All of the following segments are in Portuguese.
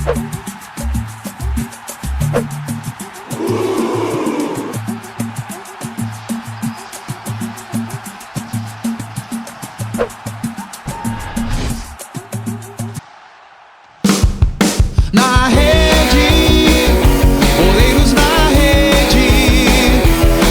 Na rede, goleiros na rede,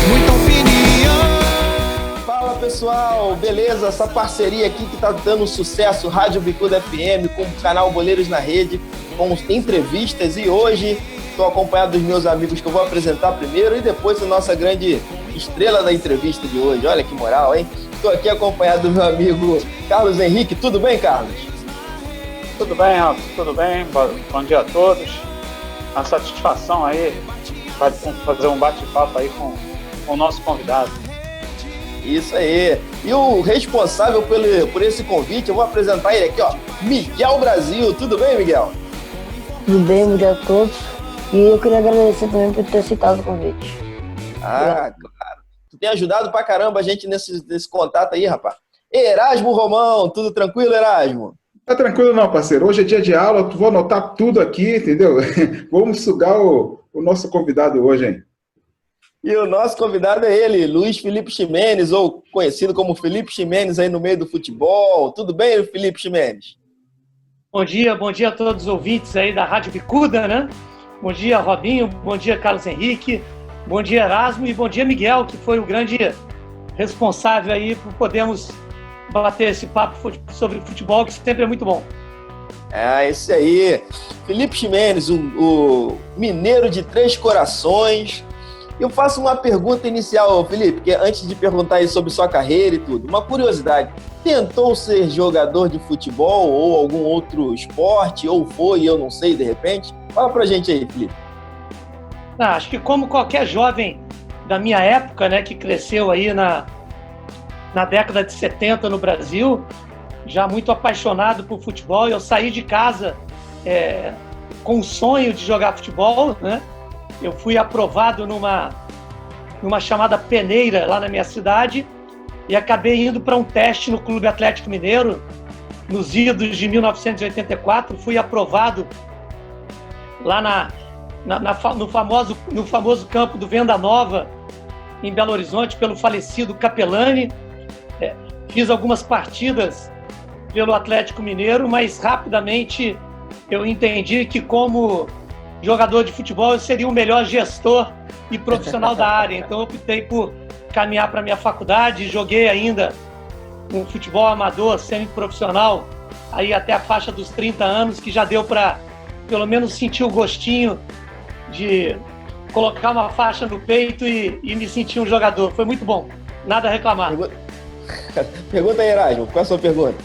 muita opinião. Fala pessoal, beleza? Essa parceria aqui que tá dando sucesso, Rádio Bicuda FM com o canal Boleiros na Rede, com entrevistas, e hoje estou acompanhado dos meus amigos que eu vou apresentar primeiro e depois a nossa grande estrela da entrevista de hoje. Olha que moral, hein? Estou aqui acompanhado do meu amigo Carlos Henrique. Tudo bem, Carlos? Tudo bem, Alto, tudo bem? Bom dia a todos. Uma satisfação aí fazer um bate-papo aí com o nosso convidado. Isso aí. E o responsável por esse convite, eu vou apresentar ele aqui, ó, Miguel Brasil. Tudo bem, Miguel? Tudo bem, bom dia a todos. E eu queria agradecer também por ter aceitado o convite. Ah, claro. Tu tem ajudado pra caramba a gente nesse contato aí, rapaz. Erasmo Romão, tudo tranquilo, Erasmo? Tá tranquilo não, parceiro. Hoje é dia de aula, vou anotar tudo aqui, entendeu? Vamos sugar o nosso convidado hoje, hein? E o nosso convidado é ele, Luiz Felipe Ximenes, ou conhecido como Felipe Ximenes aí no meio do futebol. Tudo bem, Felipe Ximenes? Bom dia a todos os ouvintes aí da Rádio Bicuda, né? Bom dia, Robinho, bom dia, Carlos Henrique, bom dia, Erasmo, e bom dia, Miguel, que foi o grande responsável aí por podermos bater esse papo sobre futebol, que sempre é muito bom. É, isso aí. Felipe Ximenes, o mineiro de Três Corações. Eu faço uma pergunta inicial, Felipe, que antes de perguntar aí sobre sua carreira e tudo, uma curiosidade. Tentou ser jogador de futebol ou algum outro esporte, ou foi, eu não sei, de repente? Fala pra gente aí, Felipe. Acho que como qualquer jovem da minha época, né, que cresceu aí na década de 70 no Brasil, já muito apaixonado por futebol, eu saí de casa com o sonho de jogar futebol, né? Eu fui aprovado numa chamada peneira lá na minha cidade e acabei indo para um teste no Clube Atlético Mineiro, nos idos de 1984, fui aprovado lá no famoso campo do Venda Nova, em Belo Horizonte, pelo falecido Capelani. Fiz algumas partidas pelo Atlético Mineiro, mas rapidamente eu entendi que, como jogador de futebol, eu seria o melhor gestor e profissional da área. Então eu optei por caminhar para a minha faculdade, joguei ainda um futebol amador, semi-profissional, aí até a faixa dos 30 anos, que já deu para pelo menos sentir o gostinho de colocar uma faixa no peito e me sentir um jogador. Foi muito bom, nada a reclamar. Pergunta aí, Erasmo, qual é a sua pergunta?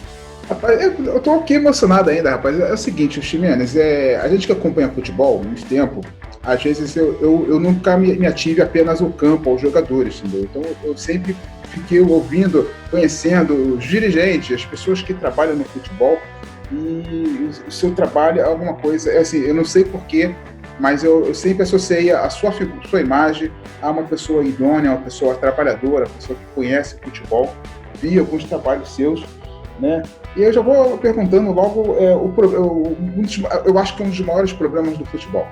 Rapaz, eu tô aqui emocionado ainda, rapaz. É o seguinte, o Ximenes, a gente que acompanha futebol há muito tempo, às vezes eu nunca me ative apenas ao campo, aos jogadores, entendeu? Então eu sempre fiquei ouvindo, conhecendo os dirigentes, as pessoas que trabalham no futebol, e o seu trabalho é alguma coisa, assim, eu não sei porquê, mas eu sempre associei a sua imagem a uma pessoa idônea, uma pessoa trabalhadora, uma pessoa que conhece futebol, vi alguns trabalhos seus, né? E eu já vou perguntando logo, eu acho que um dos maiores problemas do futebol.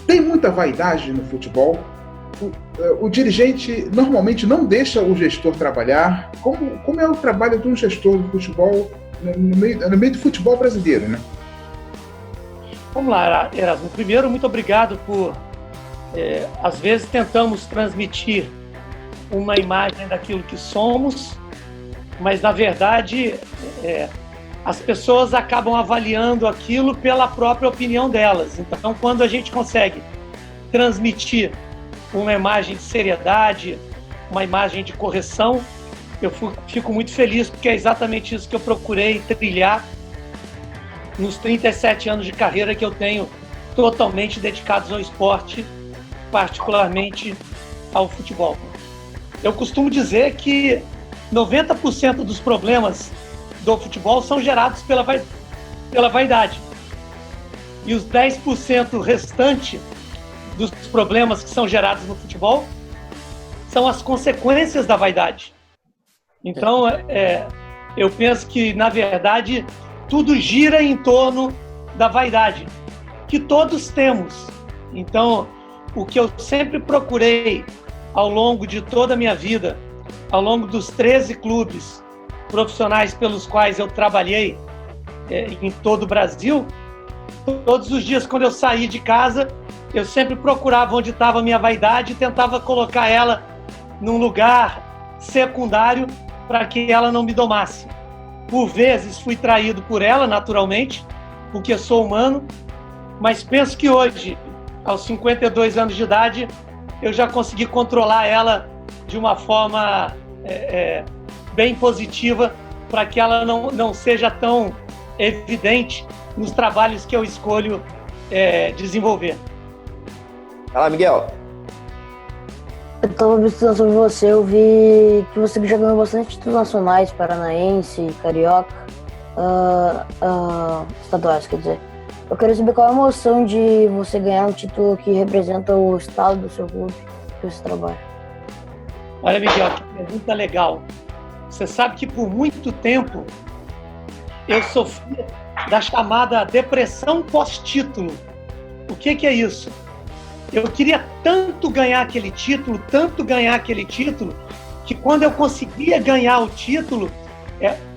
Tem muita vaidade no futebol. O dirigente normalmente não deixa o gestor trabalhar. Como é o trabalho de um gestor de futebol no meio do futebol brasileiro, né? Vamos lá, Erasmo. Primeiro, muito obrigado por... às vezes tentamos transmitir uma imagem daquilo que somos, mas, na verdade, as pessoas acabam avaliando aquilo pela própria opinião delas. Então, quando a gente consegue transmitir uma imagem de seriedade, uma imagem de correção, eu fico muito feliz, porque é exatamente isso que eu procurei trilhar nos 37 anos de carreira que eu tenho totalmente dedicados ao esporte, particularmente ao futebol. Eu costumo dizer que 90% dos problemas do futebol são gerados pela vaidade. E os 10% restante dos problemas que são gerados no futebol são as consequências da vaidade. Então, eu penso que, na verdade, tudo gira em torno da vaidade. que todos temos. Então, o que eu sempre procurei ao longo de toda a minha vida, ao longo dos 13 clubes profissionais pelos quais eu trabalhei em todo o Brasil, todos os dias quando eu saí de casa, eu sempre procurava onde estava a minha vaidade e tentava colocar ela num lugar secundário para que ela não me domasse. Por vezes fui traído por ela, naturalmente, porque sou humano, mas penso que hoje, aos 52 anos de idade, eu já consegui controlar ela de uma forma bem positiva para que ela não seja tão evidente nos trabalhos que eu escolho desenvolver. Fala, Miguel. Eu estava observando sobre você, eu vi que você já ganhou bastante títulos nacionais, paranaense, carioca, estaduais, quer dizer. Eu quero saber qual é a emoção de você ganhar um título que representa o estado do seu clube que você trabalha. Olha, Miguel, que pergunta legal. Você sabe que por muito tempo eu sofri da chamada depressão pós-título. O que é isso? Eu queria tanto ganhar aquele título, que quando eu conseguia ganhar o título,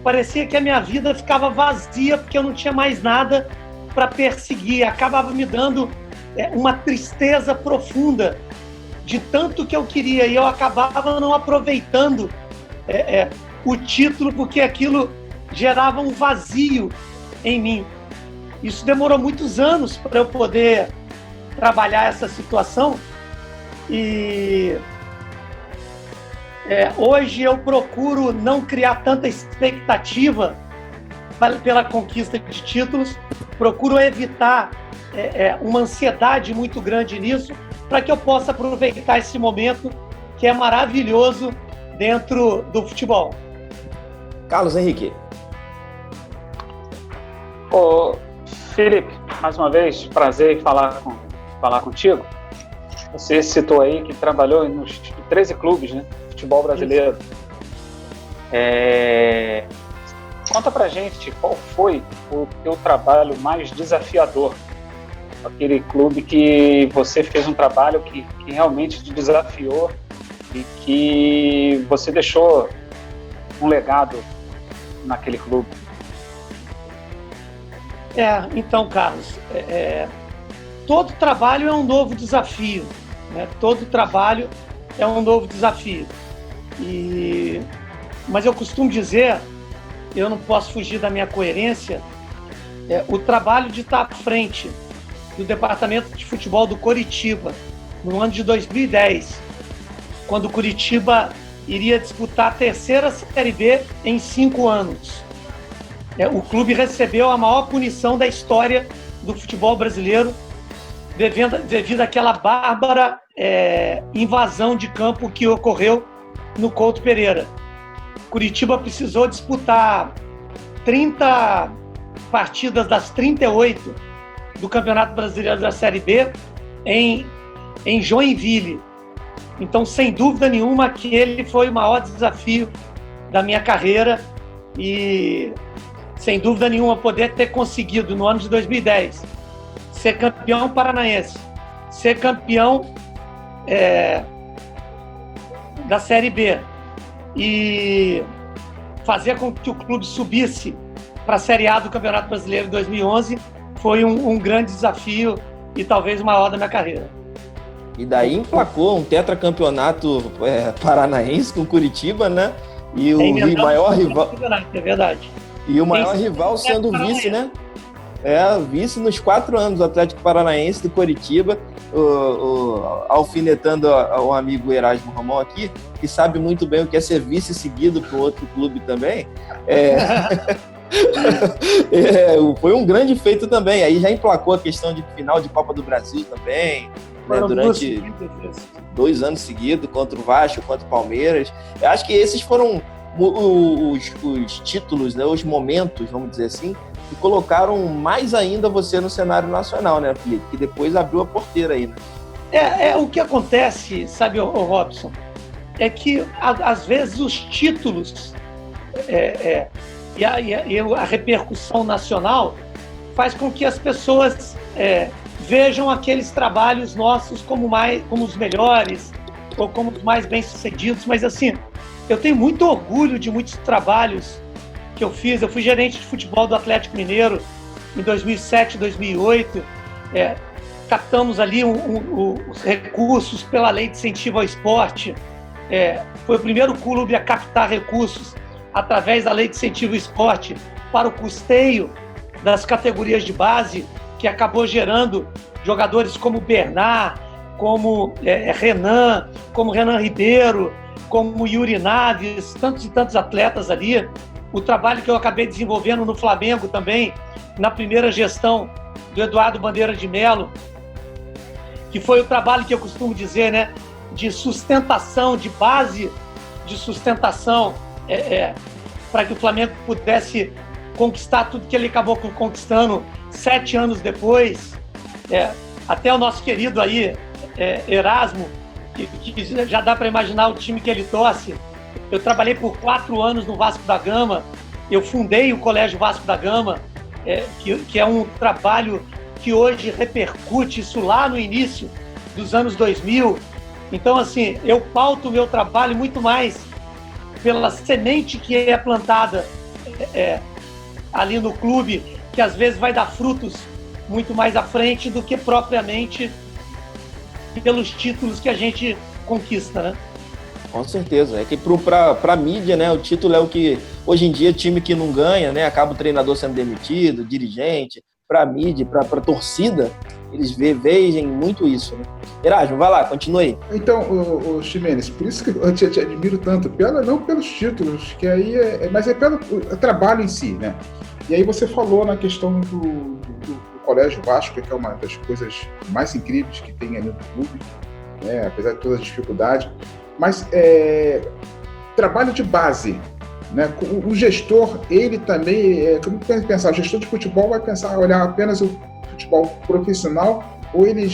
parecia que a minha vida ficava vazia, porque eu não tinha mais nada para perseguir. Acabava me dando uma tristeza profunda de tanto que eu queria, e eu acabava não aproveitando o título, porque aquilo gerava um vazio em mim. Isso demorou muitos anos para eu poder trabalhar essa situação, e hoje eu procuro não criar tanta expectativa pela conquista de títulos, procuro evitar uma ansiedade muito grande nisso, para que eu possa aproveitar esse momento que é maravilhoso dentro do futebol. Carlos Henrique. Ô, Felipe, mais uma vez, prazer em falar contigo. Você citou aí que trabalhou nos 13 clubes, né? Futebol brasileiro. Conta pra gente qual foi o teu trabalho mais desafiador. Aquele clube que você fez um trabalho que realmente te desafiou e que você deixou um legado naquele clube. Então, Carlos, todo trabalho é um novo desafio, né? Todo trabalho é um novo desafio. Mas eu costumo dizer, eu não posso fugir da minha coerência, o trabalho de estar à frente do departamento de futebol do Coritiba, no ano de 2010, quando o Coritiba iria disputar a terceira Série B em 5 anos. O clube recebeu a maior punição da história do futebol brasileiro, devido àquela bárbara invasão de campo que ocorreu no Couto Pereira. Curitiba precisou disputar 30 partidas das 38 do Campeonato Brasileiro da Série B em Joinville. Então, sem dúvida nenhuma, aquele foi o maior desafio da minha carreira, e sem dúvida nenhuma poder ter conseguido no ano de 2010 ser campeão paranaense, ser campeão da Série B e fazer com que o clube subisse para a Série A do Campeonato Brasileiro de 2011 foi um grande desafio e talvez o maior da minha carreira. E daí emplacou um tetracampeonato paranaense com Curitiba, né? E o maior rival. É verdade. E o maior rival sendo vice, né? Vice nos 4 anos, o Atlético Paranaense do Coritiba, alfinetando o amigo Erasmo Ramon aqui, que sabe muito bem o que é ser vice seguido para outro clube também. Foi um grande feito também. Aí já emplacou a questão de final de Copa do Brasil também, né, durante 2 anos seguidos, contra o Vasco, contra o Palmeiras. Eu acho que esses foram os títulos, né, os momentos, vamos dizer assim, que colocaram mais ainda você no cenário nacional, né, Felipe? Que depois abriu a porteira aí, né? O que acontece, sabe, Robson, é que às vezes os títulos e a repercussão nacional faz com que as pessoas vejam aqueles trabalhos nossos como os melhores ou como os mais bem-sucedidos, mas assim, eu tenho muito orgulho de muitos trabalhos que eu fiz. Eu fui gerente de futebol do Atlético Mineiro em 2007, 2008, captamos ali os recursos pela Lei de Incentivo ao Esporte, foi o primeiro clube a captar recursos através da Lei de Incentivo ao Esporte para o custeio das categorias de base, que acabou gerando jogadores como Bernard, como Renan, como Renan Ribeiro, como Yuri Naves, tantos e tantos atletas ali. O trabalho que eu acabei desenvolvendo no Flamengo também, na primeira gestão do Eduardo Bandeira de Mello, que foi o trabalho que eu costumo dizer, né, de sustentação, de base de sustentação, para que o Flamengo pudesse conquistar tudo que ele acabou conquistando 7 anos depois. Até o nosso querido aí, Erasmo, que já dá para imaginar o time que ele torce. Eu trabalhei por 4 anos no Vasco da Gama, eu fundei o Colégio Vasco da Gama, que é um trabalho que hoje repercute isso lá no início dos anos 2000. Então, assim, eu pauto o meu trabalho muito mais pela semente que é plantada ali no clube, que às vezes vai dar frutos muito mais à frente do que propriamente pelos títulos que a gente conquista, né? Com certeza. É que para a mídia, né, o título é o que, hoje em dia, time que não ganha, né, acaba o treinador sendo demitido, dirigente. Para a mídia, para a torcida, eles veem muito isso, né? Erasmo, vai lá, continua aí. Então, o Ximenes, por isso que eu te admiro tanto, não pelos títulos, que aí mas é pelo trabalho em si, né? E aí você falou na questão do Colégio Vasco, que é uma das coisas mais incríveis que tem ali no clube, né? Apesar de todas as dificuldades, mas trabalho de base, né? O gestor, ele também, como pensar, o gestor de futebol vai olhar apenas o futebol profissional, ou ele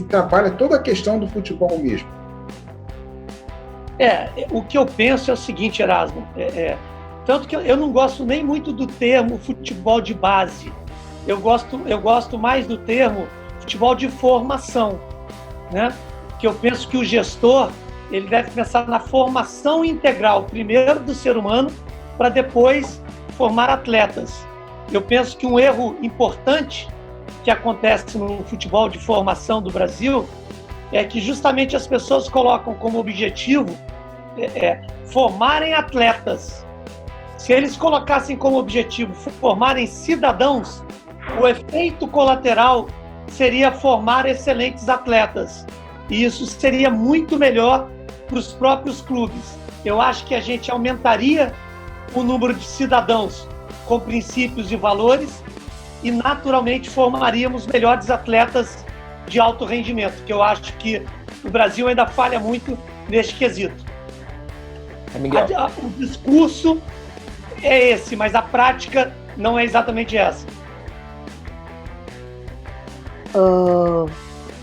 trabalha toda a questão do futebol mesmo? O que eu penso é o seguinte, Erasmo, tanto que eu não gosto nem muito do termo futebol de base, eu gosto mais do termo futebol de formação, né? Que eu penso que o gestor, ele deve pensar na formação integral, primeiro do ser humano, para depois formar atletas. Eu penso que um erro importante que acontece no futebol de formação do Brasil é que justamente as pessoas colocam como objetivo formarem atletas. Se eles colocassem como objetivo formarem cidadãos, o efeito colateral seria formar excelentes atletas. E isso seria muito melhor para os próprios clubes. Eu acho que a gente aumentaria o número de cidadãos com princípios e valores e naturalmente formaríamos melhores atletas de alto rendimento, que eu acho que o Brasil ainda falha muito neste quesito. Miguel. O discurso é esse, mas a prática não é exatamente essa.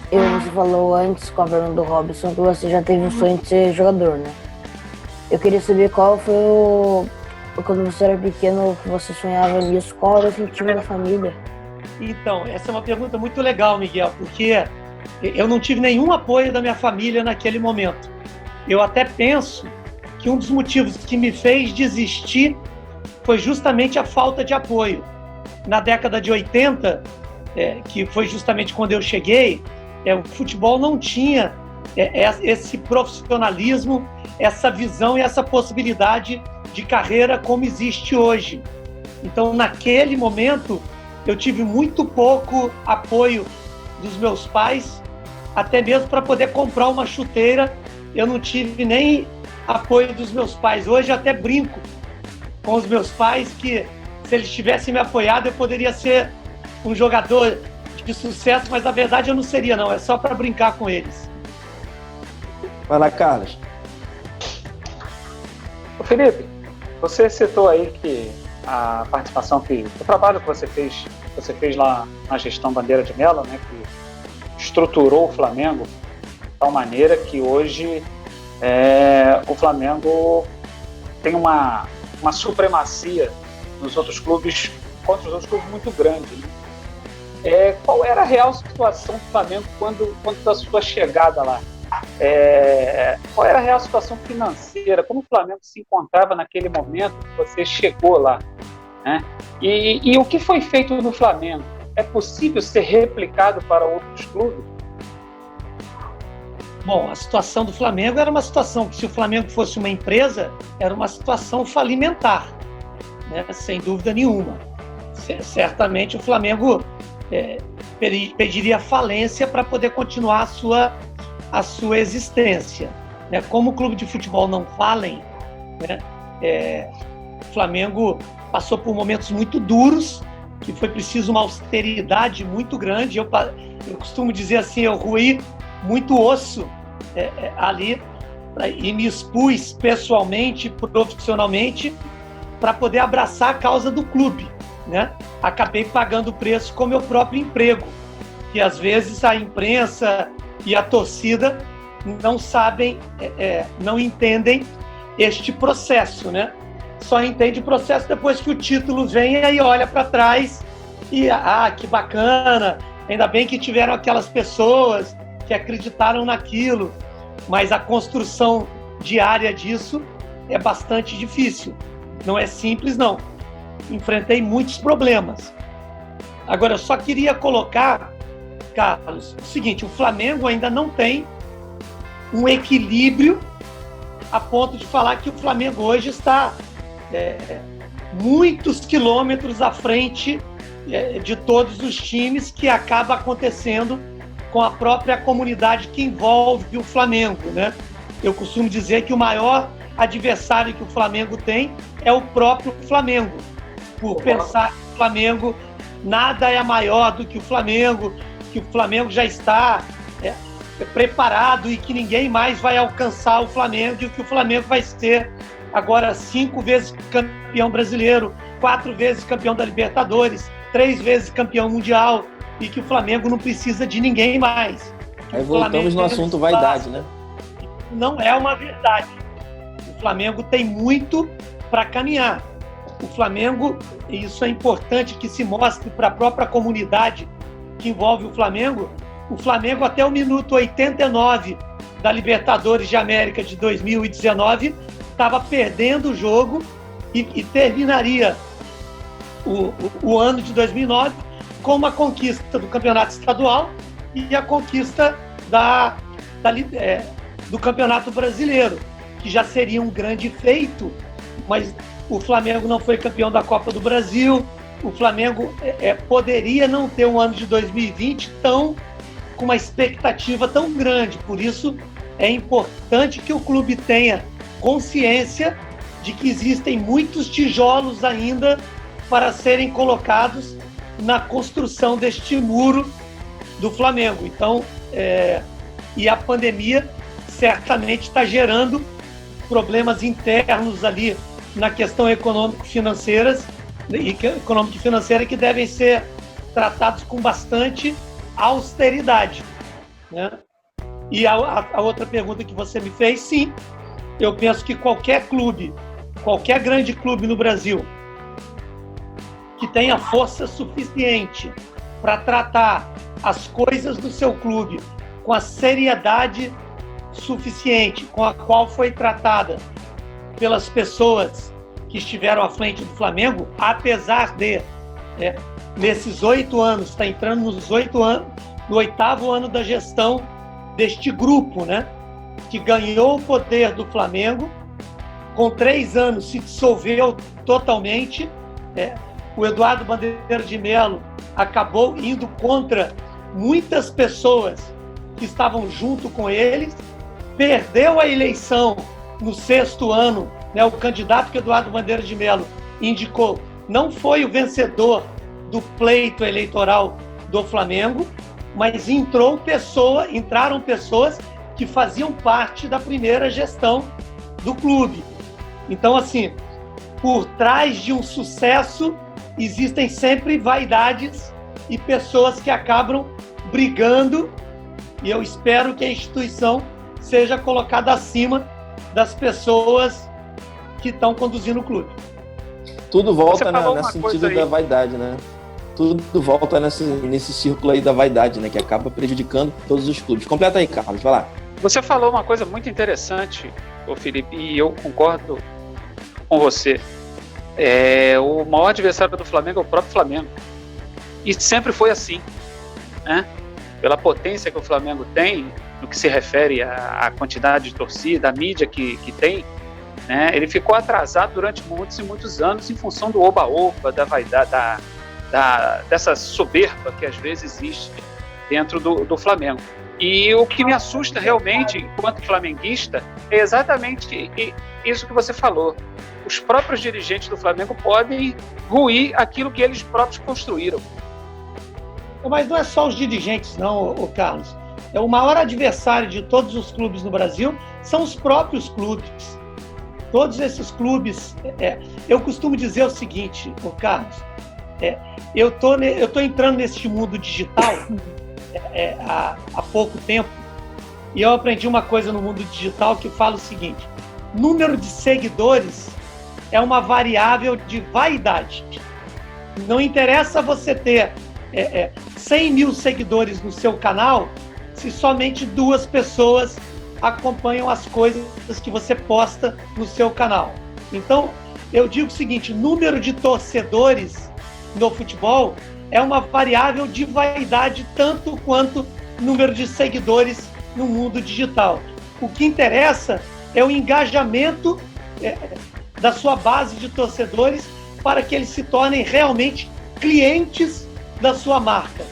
Você falou antes, com a pergunta do Robson, que você já teve o sonho de ser jogador, né? Eu queria saber qual foi quando você era pequeno, que você sonhava nisso, qual era o incentivo da família? Então, essa é uma pergunta muito legal, Miguel, porque eu não tive nenhum apoio da minha família naquele momento. Eu até penso que um dos motivos que me fez desistir foi justamente a falta de apoio. Na década de 80, que foi justamente quando eu cheguei, o futebol não tinha esse profissionalismo, essa visão e essa possibilidade de carreira como existe hoje. Então, naquele momento, eu tive muito pouco apoio dos meus pais, até mesmo para poder comprar uma chuteira, eu não tive nem apoio dos meus pais. Hoje eu até brinco com os meus pais que, se eles tivessem me apoiado, eu poderia ser um jogador de sucesso, mas na verdade eu não seria, não. É só para brincar com eles. Vai lá, Carlos. Ô Felipe, você citou aí que a participação o trabalho que você fez lá na gestão Bandeira de Mello, né, que estruturou o Flamengo de tal maneira que hoje o Flamengo tem uma supremacia nos outros clubes, contra os outros clubes muito grande, né? qual era a real situação do Flamengo quando da sua chegada lá? Qual era a real situação financeira? Como o Flamengo se encontrava naquele momento que você chegou lá, né? E o que foi feito no Flamengo? É possível ser replicado para outros clubes? Bom, a situação do Flamengo era uma situação que, se o Flamengo fosse uma empresa, era uma situação falimentar, né? Sem dúvida nenhuma. Certamente o Flamengo pediria falência para poder continuar a sua existência, né? Como o clube de futebol não falem, né? O Flamengo passou por momentos muito duros, que foi preciso uma austeridade muito grande. Eu costumo dizer assim, eu roí muito osso ali e me expus pessoalmente, profissionalmente, para poder abraçar a causa do clube, né? Acabei pagando o preço com meu próprio emprego, que às vezes a imprensa e a torcida não sabem, não entendem este processo, né? Só entende o processo depois que o título vem e aí olha para trás e, que bacana, ainda bem que tiveram aquelas pessoas que acreditaram naquilo, mas a construção diária disso é bastante difícil, não é simples não. Enfrentei muitos problemas. Agora, eu só queria colocar, Carlos, o seguinte: o Flamengo ainda não tem um equilíbrio a ponto de falar que o Flamengo hoje está muitos quilômetros à frente de todos os times, que acaba acontecendo com a própria comunidade que envolve o Flamengo, né? Eu costumo dizer que o maior adversário que o Flamengo tem é o próprio Flamengo, por pensar que o Flamengo nada é maior do que o Flamengo já está preparado e que ninguém mais vai alcançar o Flamengo, e que o Flamengo vai ser agora 5 vezes campeão brasileiro, 4 vezes campeão da Libertadores, 3 vezes campeão mundial, e que o Flamengo não precisa de ninguém mais. Aí voltamos no assunto vaidade, né? Não é uma verdade. O Flamengo tem muito para caminhar. O Flamengo, e isso é importante que se mostre para a própria comunidade que envolve o Flamengo até o minuto 89 da Libertadores de América de 2019 estava perdendo o jogo e terminaria o ano de 2009 com uma conquista do campeonato estadual e a conquista do campeonato brasileiro, que já seria um grande feito, mas o Flamengo não foi campeão da Copa do Brasil. O Flamengo poderia não ter um ano de 2020 com uma expectativa tão grande. Por isso é importante que o clube tenha consciência de que existem muitos tijolos ainda para serem colocados na construção deste muro do Flamengo. Então, e a pandemia certamente está gerando problemas internos ali na questão econômico-financeira que devem ser tratados com bastante austeridade, né? E a outra pergunta que você me fez, sim, eu penso que qualquer grande clube no Brasil que tenha força suficiente para tratar as coisas do seu clube com a seriedade suficiente com a qual foi tratada pelas pessoas que estiveram à frente do Flamengo, apesar de, nesses 8 anos, está entrando no 8º ano da gestão deste grupo, né, que ganhou o poder do Flamengo, com 3 anos se dissolveu totalmente. O Eduardo Bandeira de Melo acabou indo contra muitas pessoas que estavam junto com eles, perdeu a eleição no 6º ano, né? O candidato que Eduardo Bandeira de Melo indicou não foi o vencedor do pleito eleitoral do Flamengo, mas entraram pessoas que faziam parte da primeira gestão do clube. Então, assim, por trás de um sucesso existem sempre vaidades e pessoas que acabam brigando, e eu espero que a instituição seja colocada acima das pessoas que estão conduzindo o clube. Tudo volta nesse sentido da vaidade, né? tudo volta nesse círculo aí da vaidade, né? Que acaba prejudicando todos os clubes. Completa aí, Carlos, vai lá. Você falou uma coisa muito interessante, ô Felipe, e eu concordo com você. O maior adversário do Flamengo é o próprio Flamengo. E sempre foi assim, né? Pela potência que o Flamengo tem, no que se refere à quantidade de torcida, à mídia que tem, né? Ele ficou atrasado durante muitos e muitos anos em função do oba-oba, da vaidade, dessa soberba que às vezes existe dentro do Flamengo. E o que me assusta realmente, enquanto flamenguista, é exatamente isso que você falou. Os próprios dirigentes do Flamengo podem ruir aquilo que eles próprios construíram. Mas não é só os dirigentes, não, Carlos. O maior adversário de todos os clubes no Brasil são os próprios clubes. Todos esses clubes... eu costumo dizer o seguinte, Carlos, eu tô entrando nesse mundo digital há pouco tempo, e eu aprendi uma coisa no mundo digital que fala o seguinte: número de seguidores é uma variável de vaidade. Não interessa você ter 100 mil seguidores no seu canal se somente 2 pessoas acompanham as coisas que você posta no seu canal. Então, eu digo o seguinte: número de torcedores no futebol é uma variável de vaidade tanto quanto número de seguidores no mundo digital. O que interessa é o engajamento da sua base de torcedores para que eles se tornem realmente clientes da sua marca.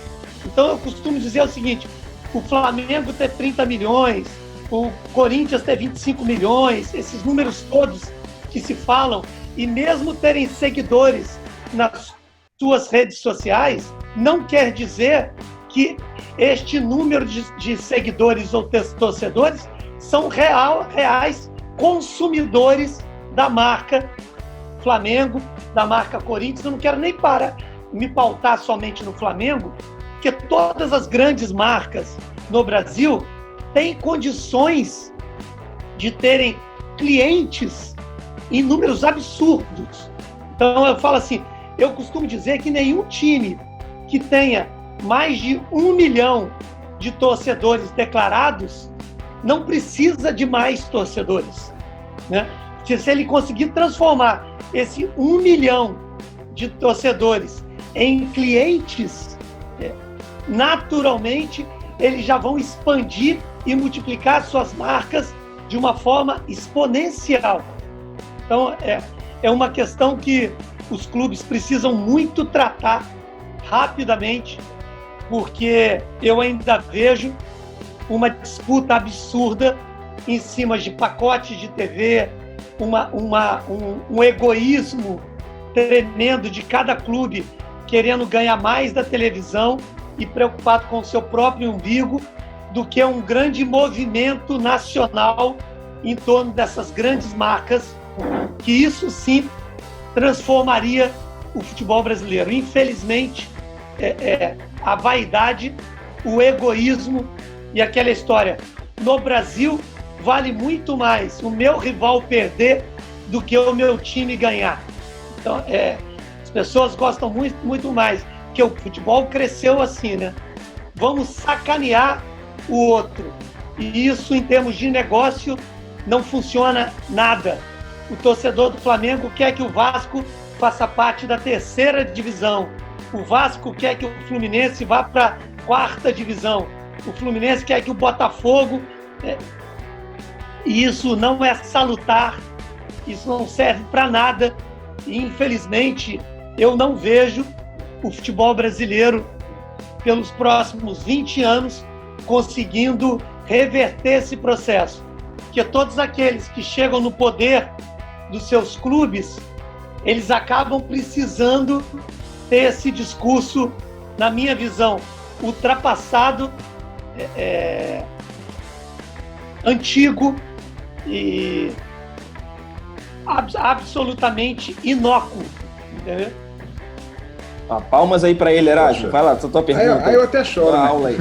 Então eu costumo dizer o seguinte: o Flamengo ter 30 milhões, o Corinthians ter 25 milhões, esses números todos que se falam, e mesmo terem seguidores nas suas redes sociais, não quer dizer que este número de seguidores ou torcedores são reais consumidores da marca Flamengo, da marca Corinthians. Eu não quero nem me pautar somente no Flamengo, porque todas as grandes marcas no Brasil têm condições de terem clientes em números absurdos. Então eu falo assim, eu costumo dizer que nenhum time que tenha mais de 1 milhão de torcedores declarados não precisa de mais torcedores, né? Porque se ele conseguir transformar esse 1 milhão de torcedores em clientes, naturalmente eles já vão expandir e multiplicar suas marcas de uma forma exponencial. Então é uma questão que os clubes precisam muito tratar rapidamente, porque eu ainda vejo uma disputa absurda em cima de pacotes de TV, um egoísmo tremendo de cada clube querendo ganhar mais da televisão e preocupado com o seu próprio umbigo, do que um grande movimento nacional em torno dessas grandes marcas, que isso sim transformaria o futebol brasileiro. Infelizmente, a vaidade, o egoísmo e aquela história. No Brasil, vale muito mais o meu rival perder do que o meu time ganhar. Então, as pessoas gostam muito, muito mais, porque o futebol cresceu assim, né? Vamos sacanear o outro. E isso, em termos de negócio, não funciona nada. O torcedor do Flamengo quer que o Vasco faça parte da 3ª divisão. O Vasco quer que o Fluminense vá para a 4ª divisão. O Fluminense quer que o Botafogo... E isso não é salutar, isso não serve para nada. E, infelizmente, eu não vejo o futebol brasileiro, pelos próximos 20 anos, conseguindo reverter esse processo. Porque todos aqueles que chegam no poder dos seus clubes, eles acabam precisando ter esse discurso, na minha visão, ultrapassado, antigo e absolutamente inócuo, entendeu? Palmas aí para ele, Erasmo. Vai lá, tua pergunta. Aí eu até choro. Né? Aula aí.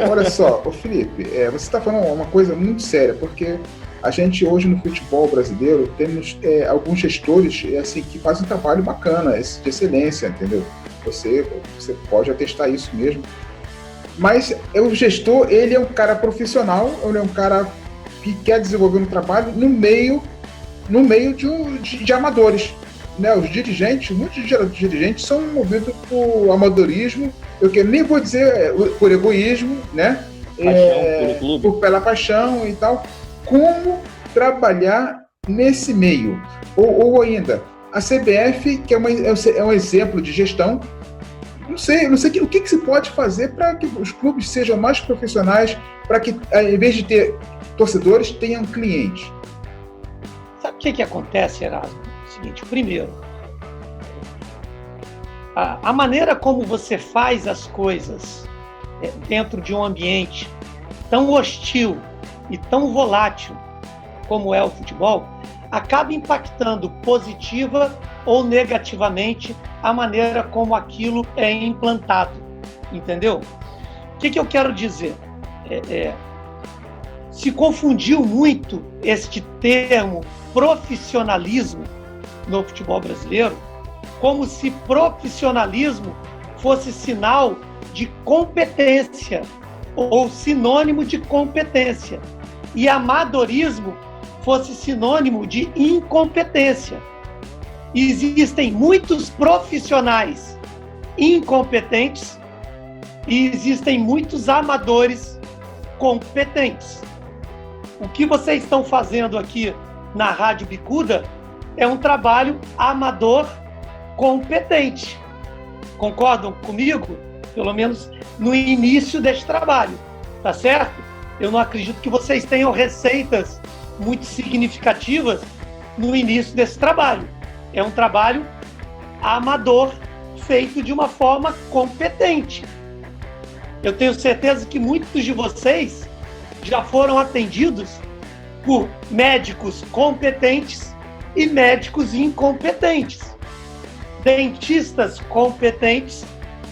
Olha só, Felipe, você está falando uma coisa muito séria, porque a gente hoje no futebol brasileiro temos alguns gestores assim, que fazem um trabalho bacana, de excelência, entendeu? Você pode atestar isso mesmo. Mas o gestor, ele é um cara profissional, ele é um cara que quer desenvolver um trabalho no meio de amadores. Né? Os dirigentes, muitos dirigentes são movidos por amadorismo, nem vou dizer por egoísmo, né? Pela paixão e tal. Como trabalhar nesse meio? Ou ainda, a CBF, que é um exemplo de gestão, não sei o que se pode fazer para que os clubes sejam mais profissionais, para que, em vez de ter torcedores, tenham clientes. Sabe o que acontece, Erasmo? É o seguinte, primeiro, a maneira como você faz as coisas dentro de um ambiente tão hostil e tão volátil como é o futebol, acaba impactando positiva ou negativamente a maneira como aquilo é implantado, entendeu? O que eu quero dizer? Se confundiu muito este termo profissionalismo no futebol brasileiro, como se profissionalismo fosse sinal de competência ou sinônimo de competência, e amadorismo fosse sinônimo de incompetência. E existem muitos profissionais incompetentes e existem muitos amadores competentes. O que vocês estão fazendo aqui na Rádio Bicuda é um trabalho amador competente. Concordam comigo? Pelo menos no início deste trabalho, tá certo? Eu não acredito que vocês tenham receitas muito significativas no início desse trabalho. É um trabalho amador, feito de uma forma competente. Eu tenho certeza que muitos de vocês já foram atendidos por médicos competentes e médicos incompetentes, dentistas competentes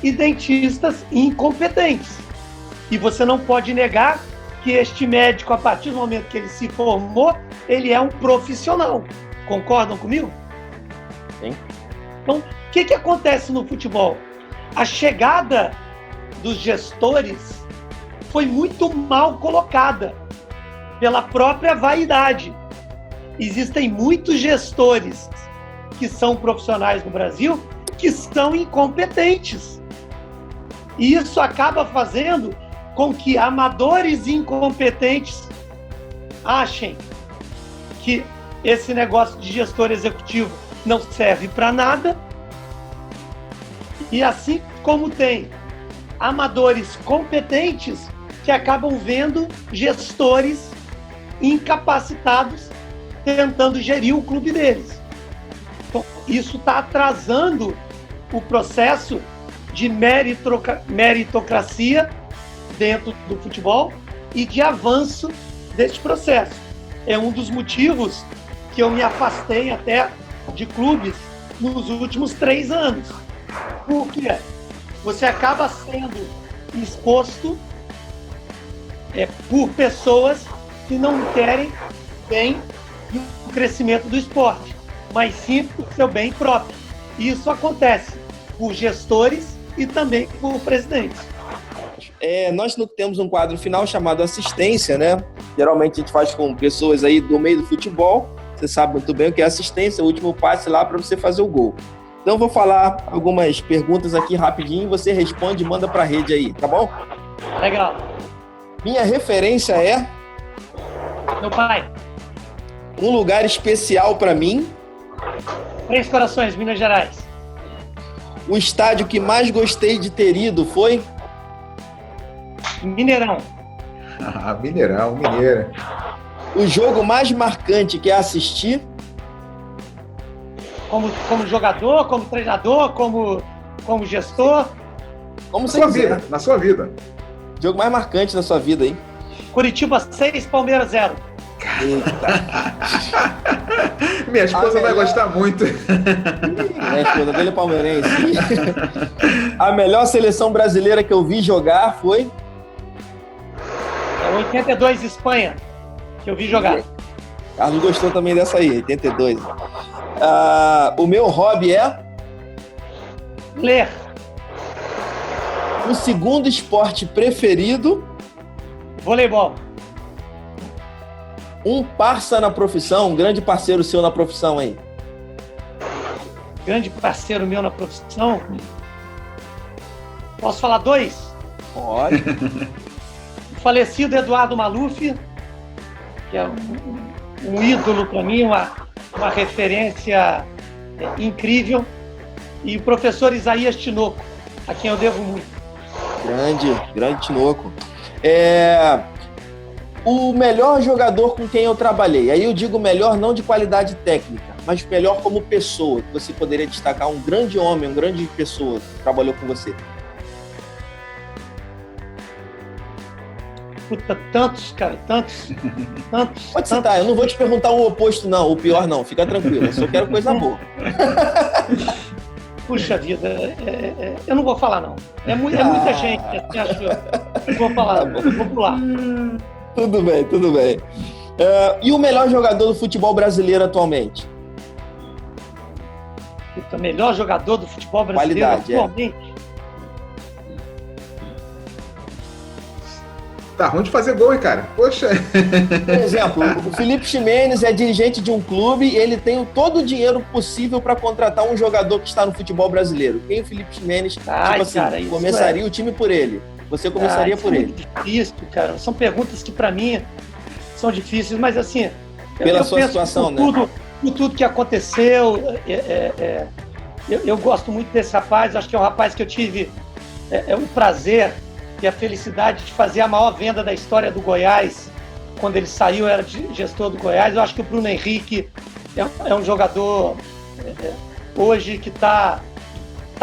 e dentistas incompetentes. E você não pode negar que este médico, a partir do momento que ele se formou, ele é um profissional. Concordam comigo? Sim. Então, o que acontece no futebol? A chegada dos gestores foi muito mal colocada pela própria vaidade. Existem muitos gestores que são profissionais no Brasil que são incompetentes. E isso acaba fazendo com que amadores incompetentes achem que esse negócio de gestor executivo não serve para nada. E assim como tem amadores competentes que acabam vendo gestores incapacitados tentando gerir o clube deles. Então, isso está atrasando o processo de meritocracia dentro do futebol e de avanço deste processo. É um dos motivos que eu me afastei até de clubes nos últimos 3 anos. Porque você acaba sendo exposto por pessoas que não querem bem o crescimento do esporte, mas sim por seu bem próprio. E isso acontece por gestores e também por presidentes. Nós não temos um quadro final chamado assistência, né? Geralmente a gente faz com pessoas aí do meio do futebol. Você sabe muito bem o que é assistência, o último passe lá para você fazer o gol. Então vou falar algumas perguntas aqui rapidinho, você responde e manda para a rede aí, tá bom? Legal. Minha referência é? Meu pai. Um lugar especial para mim? Três Corações, Minas Gerais. O estádio que mais gostei de ter ido foi? Mineirão. Mineirão, Mineira. O jogo mais marcante que assistir? Como jogador, como treinador, como gestor? Como você quiser. Na sua vida. O jogo mais marcante da sua vida, hein? Curitiba 6, Palmeiras 0. Eita. Minha esposa vai gostar muito. A esposa dele é palmeirense. A melhor seleção brasileira que eu vi jogar foi? 82 Espanha, que eu vi jogar. Carlos gostou também dessa aí, 82. O meu hobby é? Ler. O segundo esporte preferido. Voleibol. Um parça na profissão, um grande parceiro seu na profissão aí. Grande parceiro meu na profissão. Posso falar 2? Pode. O falecido Eduardo Maluf, que é um ídolo para mim, uma referência incrível. E o professor Isaías Tinoco, a quem eu devo muito. Grande Tinoco. O melhor jogador com quem eu trabalhei. Aí eu digo melhor não de qualidade técnica, mas melhor como pessoa. Que você poderia destacar um grande homem, uma grande pessoa que trabalhou com você. Puta, tantos, cara, tantos. Pode citar, eu não vou te perguntar o oposto, não, o pior não, fica tranquilo, eu só quero coisa boa. Puxa vida, eu não vou falar, não. É muita gente, acho eu. Não vou falar, vou pular. Tudo bem. E o melhor jogador do futebol brasileiro atualmente? Puta, melhor jogador do futebol brasileiro atualmente? Tá ruim de fazer gol, hein, cara? Poxa. Por exemplo, o Felipe Ximenes é dirigente de um clube e ele tem todo o dinheiro possível para contratar um jogador que está no futebol brasileiro. Quem o Felipe Ximenes, começaria o time por ele? Você começaria por ele? É difícil, cara. São perguntas que para mim são difíceis, mas assim... Pela sua situação, né? Por tudo que aconteceu, eu gosto muito desse rapaz. Acho que é um rapaz que eu tive o prazer e a felicidade de fazer a maior venda da história do Goiás. Quando ele saiu, era gestor do Goiás. Eu acho que o Bruno Henrique é um jogador hoje que está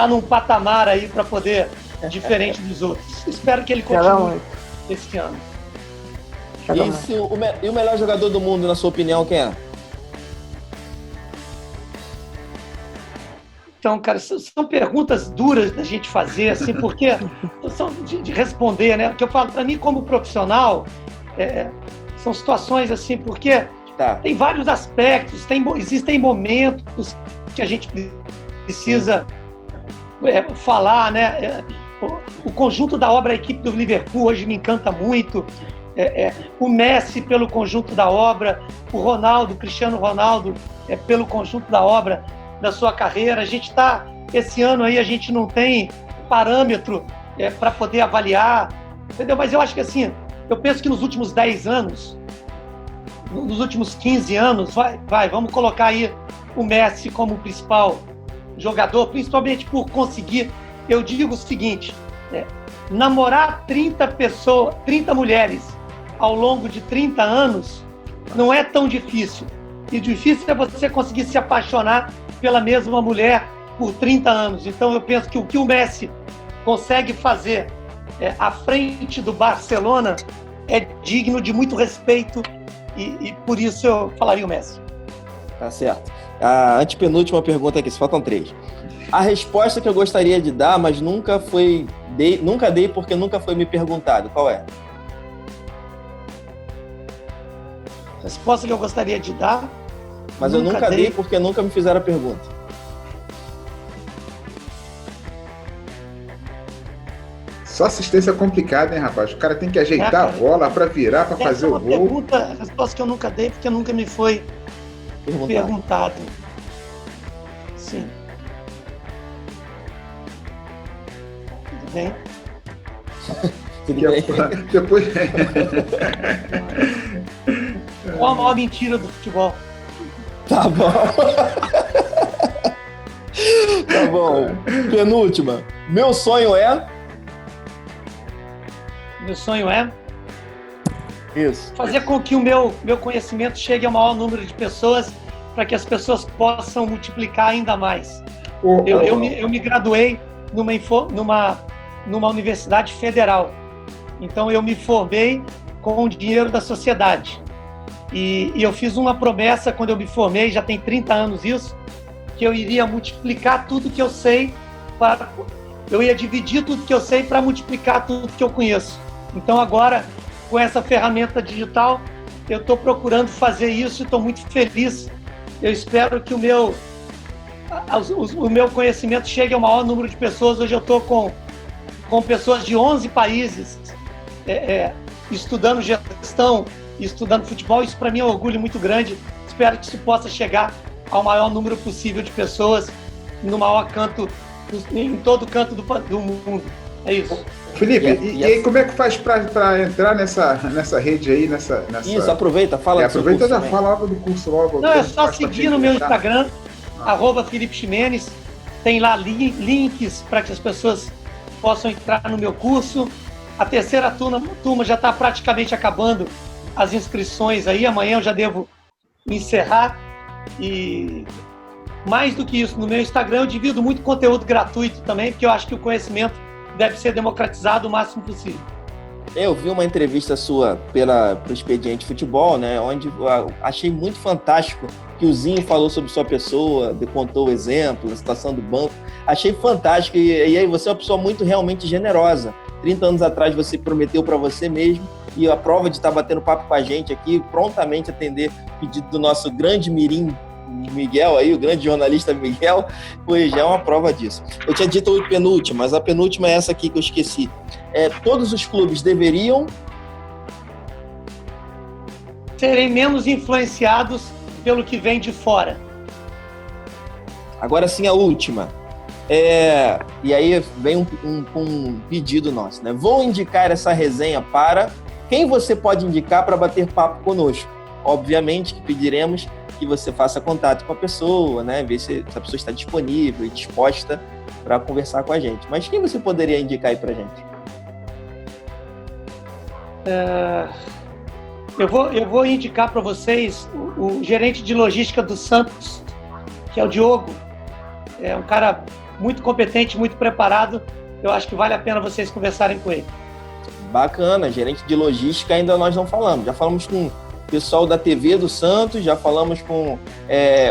num patamar aí para poder, diferente dos outros. Espero que ele continue esse ano. E o melhor jogador do mundo, na sua opinião, quem é? Então, cara, são perguntas duras da gente fazer, assim, porque são de responder, né? O que eu falo para mim como profissional são situações assim, porque tem vários aspectos, existem momentos que a gente precisa falar, né? O conjunto da obra, a equipe do Liverpool hoje me encanta muito. O Messi pelo conjunto da obra, o Ronaldo, o Cristiano Ronaldo pelo conjunto da obra da sua carreira. A gente esse ano aí a gente não tem parâmetro para poder avaliar, entendeu? Mas eu acho que assim, eu penso que nos últimos 10 anos, nos últimos 15 anos, vamos colocar aí o Messi como principal jogador, principalmente por conseguir, eu digo o seguinte, namorar 30 mulheres ao longo de 30 anos não é tão difícil. E difícil é você conseguir se apaixonar pela mesma mulher por 30 anos. Então eu penso que o que o Messi consegue fazer à frente do Barcelona é digno de muito respeito e por isso eu falaria o Messi. Tá certo. A antepenúltima pergunta aqui, faltam 3. A resposta que eu gostaria de dar, mas nunca dei porque nunca foi me perguntado, qual é? A resposta que eu gostaria de dar, mas eu nunca dei porque nunca me fizeram a pergunta. Só assistência complicada, hein, rapaz? O cara tem que ajeitar a bola para virar, para fazer o gol. A resposta que eu nunca dei porque nunca me foi perguntado. Sim. Tudo bem? Tudo bem. Depois... Qual a maior mentira do futebol? Tá bom. Tá bom. Penúltima. Meu sonho é? Meu sonho é? Isso. Fazer com que o meu conhecimento chegue ao maior número de pessoas para que as pessoas possam multiplicar ainda mais. Eu me graduei numa universidade federal. Então eu me formei com o dinheiro da sociedade. E eu fiz uma promessa quando eu me formei, já tem 30 anos isso, que eu iria multiplicar tudo que eu sei, eu ia dividir tudo que eu sei para multiplicar tudo que eu conheço. Então agora, com essa ferramenta digital, eu estou procurando fazer isso e estou muito feliz. Eu espero que o meu conhecimento chegue ao maior número de pessoas. Hoje eu estou com com pessoas de 11 países estudando gestão e estudando futebol. Isso para mim é um orgulho muito grande. Espero que isso possa chegar ao maior número possível de pessoas no maior canto, em todo canto do mundo. É isso. Felipe, e aí como é que faz para entrar nessa rede aí, nessa... Isso, aproveita, fala do seu aproveita curso já também. fala logo do curso logo. Não, é só seguir no meu Instagram, @Felipe Ximenes. Tem lá links para que as pessoas possam entrar no meu curso. A terceira turma já está praticamente acabando as inscrições aí. Amanhã eu já devo encerrar. E mais do que isso, no meu Instagram eu divido muito conteúdo gratuito também, porque eu acho que o conhecimento deve ser democratizado o máximo possível. Eu vi uma entrevista sua pro Expediente Futebol, né, onde eu achei muito fantástico que o Zinho falou sobre sua pessoa, contou o exemplo, a situação do banco. Achei fantástico. E aí você é uma pessoa muito realmente generosa. 30 anos atrás você prometeu para você mesmo, e a prova de estar batendo papo com a gente aqui, prontamente atender o pedido do nosso grande mirim Miguel aí, o grande jornalista Miguel, pois já é uma prova disso. Eu tinha dito a penúltima, mas a penúltima é essa aqui que eu esqueci. Todos os clubes deveriam serem menos influenciados pelo que vem de fora. Agora sim a última. E aí vem um pedido nosso, né? Vou indicar essa resenha para quem você pode indicar para bater papo conosco. Obviamente que pediremos que você faça contato com a pessoa, né? Ver se a pessoa está disponível e disposta para conversar com a gente. Mas quem você poderia indicar aí para a gente? Eu vou indicar para vocês o gerente de logística do Santos, que é o Diogo. É um cara muito competente, muito preparado. Eu acho que vale a pena vocês conversarem com ele. Bacana, gerente de logística ainda nós não falamos. Já falamos com o pessoal da TV do Santos, já falamos com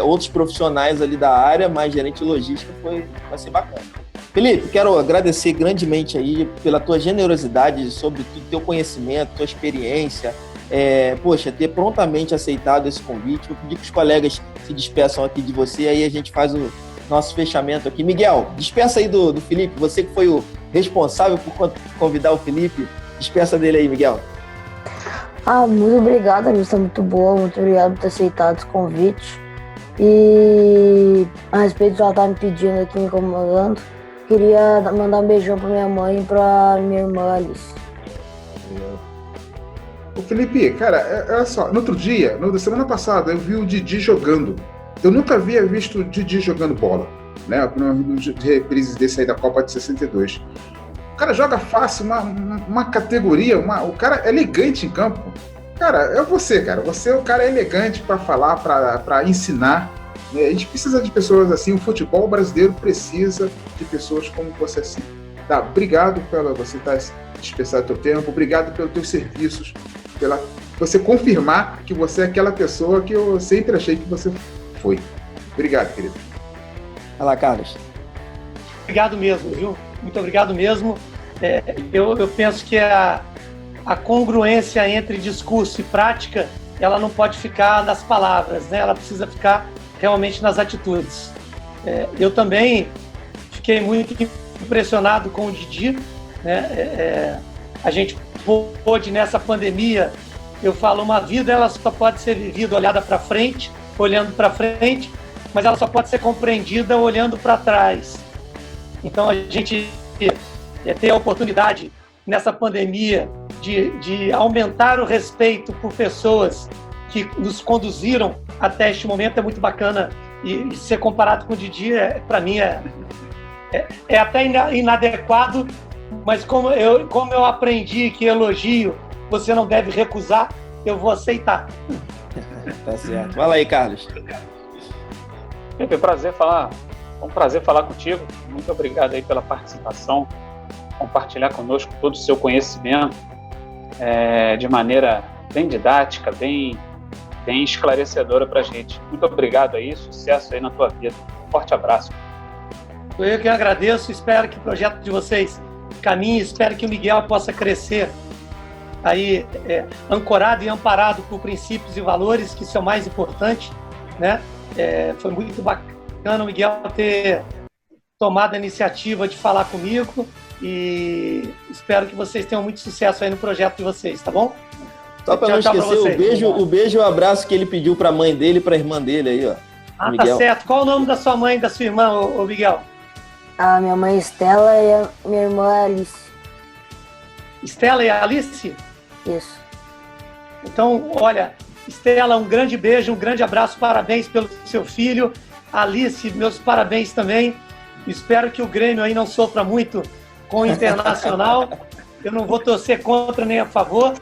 outros profissionais ali da área, mas gerente de logística vai ser bacana. Felipe, quero agradecer grandemente aí pela tua generosidade, sobre o teu conhecimento, tua experiência, ter prontamente aceitado esse convite. Vou pedir que os colegas se despeçam aqui de você, aí a gente faz o nosso fechamento aqui. Miguel, despeça aí do Felipe, você que foi o responsável por convidar o Felipe, despeça dele aí, Miguel. Muito obrigado, a missa é muito boa, muito obrigado por ter aceitado esse convite. E a respeito de ela estar me pedindo aqui, me incomodando, queria mandar um beijão pra minha mãe e pra minha irmã Alice. O Felipe, cara, olha só, no outro dia, na semana passada, eu vi o Didi jogando. Eu nunca havia visto o Didi jogando bola, né? No reprise desse aí da Copa de 62. O cara joga fácil, uma categoria, o cara é elegante em campo. Cara, é você, cara. Você é o cara elegante para falar, para ensinar. A gente precisa de pessoas assim, o futebol brasileiro precisa de pessoas como você assim. Tá, obrigado pela você estar dispensado do teu tempo, obrigado pelos teus serviços, pela você confirmar que você é aquela pessoa que eu sempre achei que você foi. Obrigado, querido. Vai lá, Carlos. Obrigado mesmo, viu? Muito obrigado mesmo. Eu penso que a congruência entre discurso e prática, ela não pode ficar nas palavras, né? Ela precisa ficar realmente nas atitudes. Eu também fiquei muito impressionado com o Didi, né? A gente pôde, nessa pandemia, eu falo, uma vida ela só pode ser vivida olhada para frente, olhando para frente, mas ela só pode ser compreendida olhando para trás. Então a gente ter a oportunidade nessa pandemia de aumentar o respeito por pessoas que nos conduziram até este momento é muito bacana, e ser comparado com o Didi, para mim, é até inadequado, mas como eu aprendi que elogio você não deve recusar, eu vou aceitar. Tá certo. Fala aí, Carlos. É um prazer falar contigo. Muito obrigado aí pela participação, compartilhar conosco todo o seu conhecimento de maneira bem didática, bem esclarecedora para a gente. Muito obrigado aí, sucesso aí na tua vida. Forte abraço. Eu que agradeço, espero que o projeto de vocês caminhe, espero que o Miguel possa crescer aí, ancorado e amparado por princípios e valores, que isso é o mais importante, né? Foi muito bacana o Miguel ter tomado a iniciativa de falar comigo, E espero que vocês tenham muito sucesso aí no projeto de vocês, tá bom? Só para não esquecer, o beijo e o abraço que ele pediu para a mãe dele e para a irmã dele aí, ó. Ah, Miguel. Tá certo. Qual o nome da sua mãe e da sua irmã, ô Miguel? A minha mãe Estela e a minha irmã Alice. Estela e Alice? Isso. Então, olha, Estela, um grande beijo, um grande abraço, parabéns pelo seu filho. Alice, meus parabéns também. Espero que o Grêmio aí não sofra muito com o Internacional. Eu não vou torcer contra nem a favor.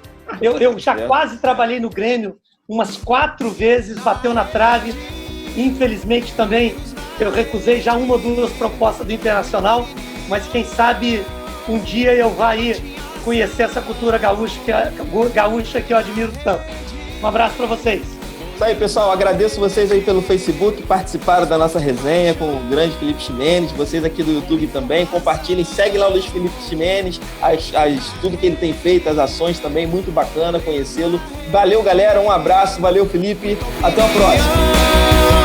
Eu já quase trabalhei no Grêmio umas 4 vezes, bateu na trave. Infelizmente também eu recusei já 1 ou 2 propostas do Internacional, mas quem sabe um dia eu vá aí conhecer essa cultura gaúcha que eu admiro tanto. Um abraço para vocês. Isso aí, pessoal. Agradeço vocês aí pelo Facebook que participaram da nossa resenha com o grande Felipe Ximenes. Vocês aqui do YouTube também. Compartilhem, segue lá o Luiz Felipe Ximenes, tudo que ele tem feito, as ações também. Muito bacana conhecê-lo. Valeu, galera. Um abraço. Valeu, Felipe. Até a próxima.